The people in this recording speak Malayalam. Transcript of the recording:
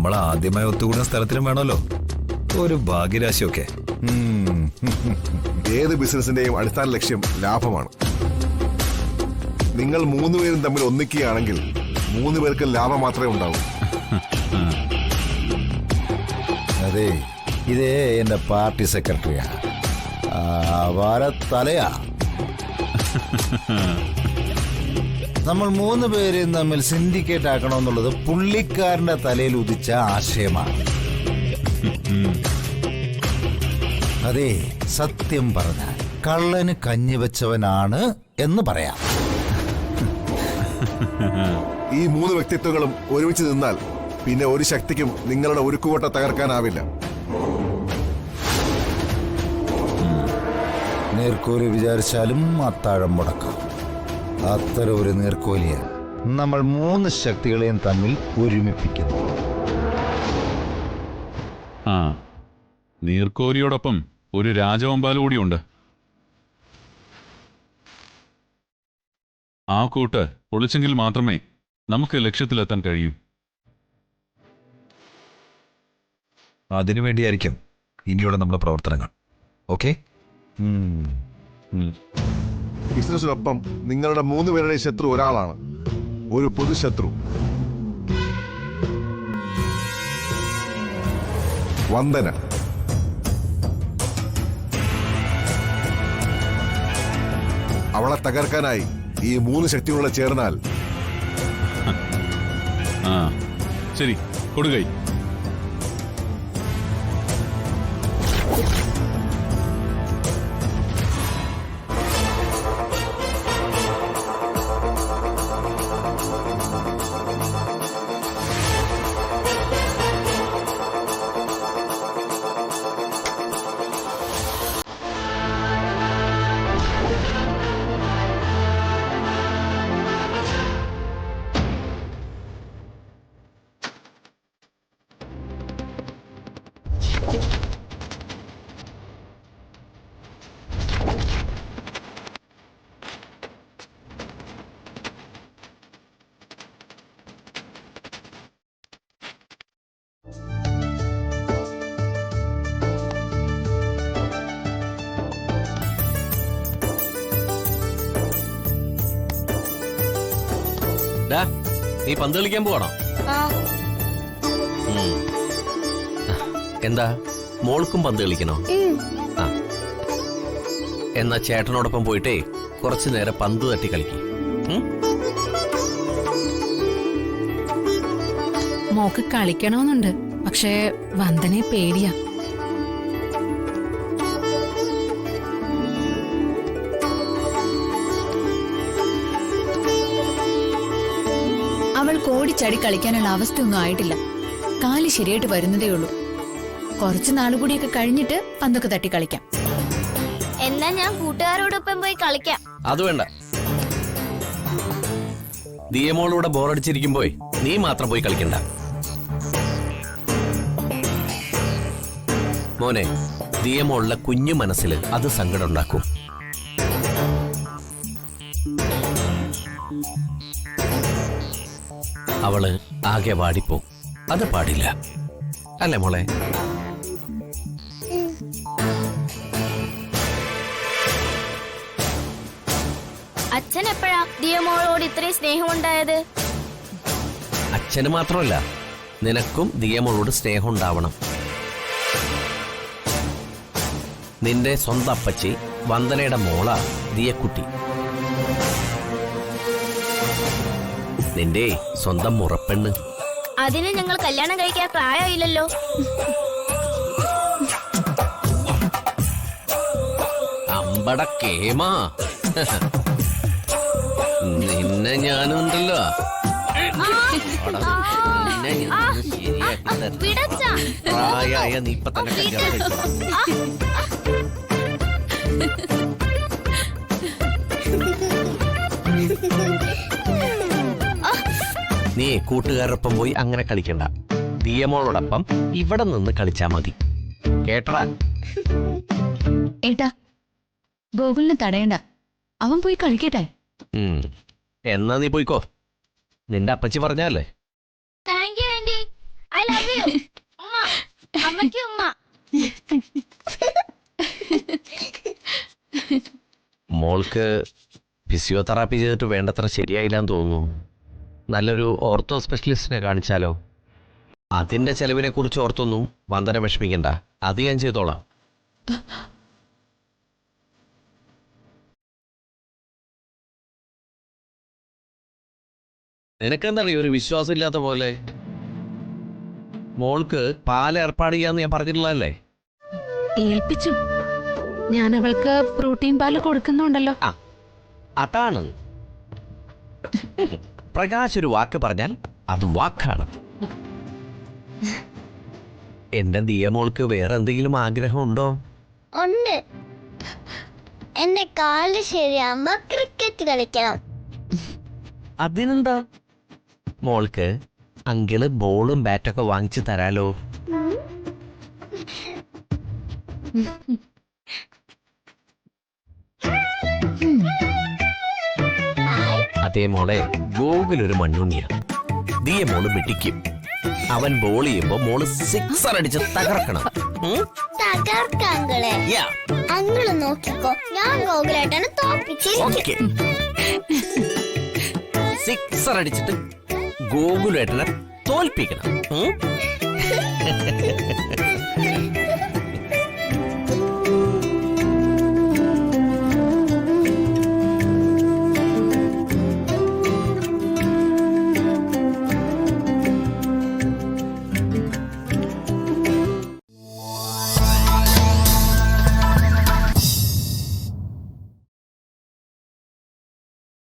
നമ്മൾ ആദ്യമായി ഒത്തുകൂടുന്ന സ്ഥലത്തിലും വേണമല്ലോ ഒരു ഭാഗ്യരാശിയൊക്കെ. ഏത് ബിസിനസിന്റെയും അടിസ്ഥാന ലക്ഷ്യം ലാഭമാണ്. നിങ്ങൾ 3 പേരും തമ്മിൽ ഒന്നിക്കുകയാണെങ്കിൽ 3 പേർക്കും ലാഭം മാത്രമേ ഉണ്ടാവൂ. അതെ, ഇതേ എന്റെ പാർട്ടി സെക്രട്ടറിയാ, തലയാ. നമ്മൾ 3 പേരെയും തമ്മിൽ സിൻഡിക്കേറ്റ് ആക്കണമെന്നുള്ളത് പുള്ളിക്കാരന്റെ തലയിൽ ഉദിച്ച ആശയമാണ്. അതെ, സത്യം പറഞ്ഞാൽ കള്ളന് കഞ്ഞി വെച്ചവനാണ് എന്ന് പറയാം. ഈ 3 വ്യക്തിത്വങ്ങളും ഒരുമിച്ച് നിന്നാൽ പിന്നെ ഒരു ശക്തിക്കും നിങ്ങളുടെ ഉരുക്കുകോട്ട തകർക്കാനാവില്ല. നീർക്കോലി വിചാരിച്ചാലും അത്താഴം മുടക്കാം. അത്തരം ഒരു നീർക്കോലിയ നമ്മൾ 3 ശക്തികളെയും തമ്മിൽ ഒരുമിപ്പിക്കുന്നു. ആ, നീർക്കോലിയോടൊപ്പം ഒരു രാജവമ്പാൽ കൂടിയുണ്ട്. ആ കൂട്ട് പൊളിച്ചെങ്കിൽ മാത്രമേ നമുക്ക് ലക്ഷ്യത്തിലെത്താൻ കഴിയൂ. അതിനുവേണ്ടിയായിരിക്കും ഇനിയുള്ള നമ്മുടെ പ്രവർത്തനങ്ങൾ. ഓക്കെ, ബിസിനസ്സിനൊപ്പം നിങ്ങളുടെ 3 പേരുടെ ശത്രു ഒരാളാണ്, ഒരു പൊതുശത്രു. വന്ദന. അവളെ തകർക്കാനായി ഈ 3 ശക്തികളെ ചേർന്നാൽ ശരി, കൊടുകൈ. നീ പന്ത് കളിക്കാൻ പോവാണോ? എന്താ, മോൾക്കും പന്ത് കളിക്കണോ? ആ, എന്നാ ചേട്ടനോടൊപ്പം പോയിട്ടേ കുറച്ചു നേരം പന്ത് തട്ടി കളിക്കും. മോക്ക് കളിക്കണമെന്നുണ്ട്, പക്ഷേ വന്ദനെ പേടിയാ. അവൾ കോടിച്ചടി കളിക്കാനുള്ള അവസ്ഥയൊന്നും ആയിട്ടില്ല. കാല് ശരിയായിട്ട് വരുന്നതേ ഉള്ളൂ. കുറച്ചു നാളുകൂടിയൊക്കെ കഴിഞ്ഞിട്ട് പന്തൊക്കെ തട്ടി കളിക്കാം. എന്നാ ഞാൻ കൂട്ടുകാരോടൊപ്പം പോയി കളിക്കാം. അത് വേണ്ട, ദിയമോളൂടെ ബോറടിച്ചിരിക്കുമ്പോയി നീ മാത്രം പോയി കളിക്കണ്ട. മോനെ, ദിയമോളുടെ കുഞ്ഞു മനസ്സിൽ അത് സങ്കടം ഉണ്ടാക്കും. അവള് ആകെ വാടിപ്പോ, അത് പാടില്ല, അല്ലേ മോളെ? അച്ഛൻ എപ്പോഴാ ദിയമോളോട് ഇത്രയും സ്നേഹമുണ്ടായത്? അച്ഛന് മാത്രമല്ല, നിനക്കും ദിയമോളോട് സ്നേഹം ഉണ്ടാവണം. നിന്റെ സ്വന്തം അപ്പച്ചി വന്ദനയുടെ മോളാ ദിയക്കുട്ടി. നിന്റെ സ്വന്തം മുറപ്പെണ്ണ്. അതിന് ഞങ്ങൾ കല്യാണം കഴിക്കാൻ പ്രായമില്ലല്ലോ. അമ്പട കേമാ, നിന്നെ ഞാനുണ്ടല്ലോ. പ്രായായ നീ ഇപ്പൊ തന്നെ കല്യാണം കഴിച്ചോ. നീ കൂട്ടുകാരൊപ്പം പോയി അങ്ങനെ കളിക്കണ്ട. ദിയമോളോടൊപ്പം ഇവിടെ നിന്ന് കളിച്ചാ മതി, കേട്ടടാ? ഏട്ടാ, ഗോകുലിനെ തടയണ്ട, അവൻ പോയി കളിക്കട്ടെ. എന്നാ നീ പോയിക്കോ, നിന്റെ അപ്പച്ചി പറഞ്ഞല്ലേ. Thank you aunty. I love അമ്മയ്ക്ക് ഉമ്മ. മോൾക്ക് ഫിസിയോതെറാപ്പി ചെയ്തിട്ട് വേണ്ടത്ര ശരിയായില്ലാന്ന് തോന്നുന്നു. നല്ലൊരു ഓർത്തോ സ്പെഷ്യലിസ്റ്റിനെ കാണിച്ചാലോ? അതിന്റെ ചെലവിനെ കുറിച്ച് ഓർത്തൊന്നും വന്ദന വിഷമിക്കണ്ട, അത് ഞാൻ ചെയ്തോളാം. നിനക്കെന്തറിയോ ഒരു വിശ്വാസം ഇല്ലാത്ത പോലെ? മോൾക്ക് പാൽ ഏർപ്പാട് ചെയ്യാന്ന് ഞാൻ പറഞ്ഞിട്ടുള്ളതല്ലേ? ഏൽപ്പിച്ചു. ഞാൻ അവൾക്ക് പ്രോട്ടീൻ പാല് കൊടുക്കുന്നുണ്ടല്ലോ. ആ, അതാണ്. പ്രകാശ് ഒരു വാക്ക് പറഞ്ഞാൽ അത് വാക്കാണ്. എന്റെ ദിയമോൾക്ക് വേറെ എന്തെങ്കിലും ആഗ്രഹമുണ്ടോ? ഉണ്ട്. എന്റെ കാല് ശരിയാകുമ്പോ ക്രിക്കറ്റ് കളിക്കണം. അതിനെന്താ, മോൾക്ക് അങ്കിള് ബോളും ബാറ്റൊക്കെ വാങ്ങിച്ചു തരാലോ. അതേ മോളെ, ഗോകുലൊരു മണ്ണുണ്ണിയാ. ദിയ മോള് വെട്ടിക്കും. അവൻ ബോൾ ചെയ്യുമ്പോ മോള് സിക്സർ അടിച്ച് തകർക്കണം. തകർക്കാങ്കളെ Yeah. അങ്ങള് നോക്കിക്കോ, ഞാൻ ഗോകുലേട്ടനെ തോപ്പിച്ചിരിക്കും. Okay. സിക്സർ അടിച്ചിട്ട് ഗോകുലേട്ടനെ തോൽപ്പിക്കണം.